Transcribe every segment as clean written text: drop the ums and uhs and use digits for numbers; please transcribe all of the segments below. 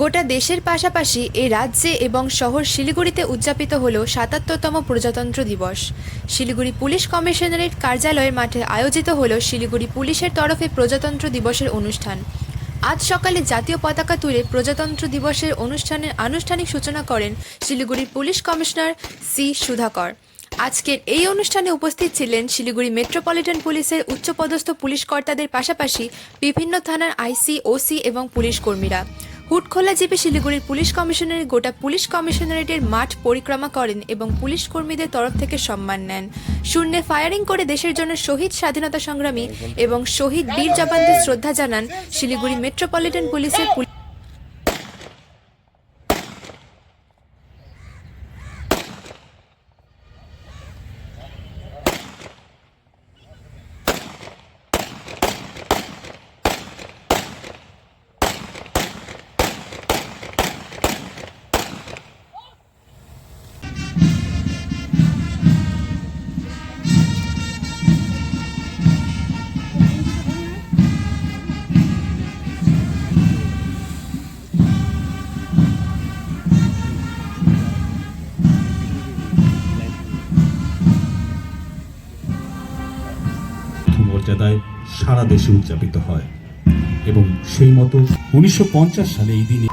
গোটা দেশের পাশাপাশি এ রাজ্যে এবং শহর শিলিগুড়িতে উদযাপিত হল ৭৭তম প্রজাতন্ত্র দিবস। শিলিগুড়ি পুলিশ কমিশনারেট কার্যালয়ের মাঠে আয়োজিত হল শিলিগুড়ি পুলিশের তরফে প্রজাতন্ত্র দিবসের অনুষ্ঠান। আজ সকালে জাতীয় পতাকা তুলে প্রজাতন্ত্র দিবসের অনুষ্ঠানের আনুষ্ঠানিক সূচনা করেন শিলিগুড়ির পুলিশ কমিশনার সি সুধাকর। আজকের এই অনুষ্ঠানে উপস্থিত ছিলেন শিলিগুড়ি মেট্রোপলিটন পুলিশের উচ্চপদস্থ পুলিশ কর্তাদের পাশাপাশি বিভিন্ন থানার আইসি, ওসি এবং পুলিশ কর্মীরা। হুটখোলা জিপে শিলিগুড়ির পুলিশ কমিশনারের গোটা পুলিশ কমিশনারেটের মাঠ পরিক্রমা করেন এবং পুলিশ কর্মীদের তরফ থেকে সম্মান নেন। শূন্যে ফায়ারিং করে দেশের জন্য শহীদ স্বাধীনতা সংগ্রামী এবং শহীদ বীর জওয়ানদের শ্রদ্ধা জানান শিলিগুড়ি মেট্রোপলিটন পুলিশের মর্যাদায় সারা দেশে উদযাপিত হয় এবং সেই মতো 1950 সালে এই দিনে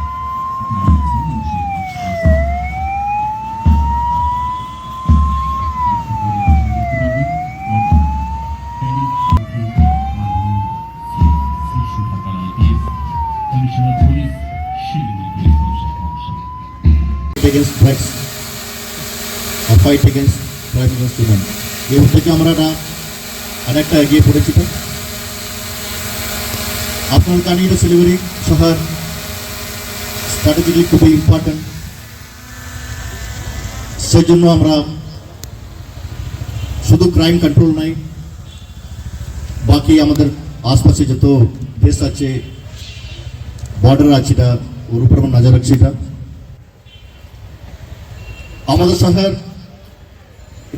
against drugs or fight against crime against women এই থেকে আমরা আরেকটা এগিয়ে পড়েছি। আপনার জানি শিলিগুড়ি শহর স্ট্র্যাটেজিক্যালি খুবই ইম্পর্টেন্ট, সেই জন্য আমরা শুধু ক্রাইম কন্ট্রোল নাই, বাকি আমাদের আশপাশে যত দেশ আছে, বর্ডার আছে, এটা ওর উপর আমরা নজর রাখছি। এটা আমাদের শহর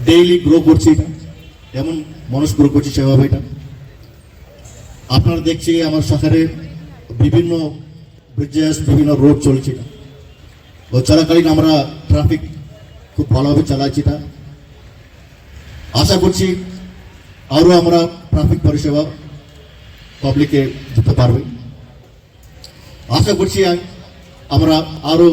ডেইলি গ্রো করছে, এটা এমন মানুষ গ্রো করছে সেভাবে। এটা আপনারা দেখছি আমার শহরে বিভিন্ন ব্রিজেস, বিভিন্ন রোড চলছে, এটা ও চলাকালীন আমরা ট্রাফিক খুব ভালোভাবে চালাচ্ছি। এটা আশা করছি আরও আমরা ট্রাফিক পরিষেবা পাবলিকে দিতে পারবে। আশা করছি আমরা আরও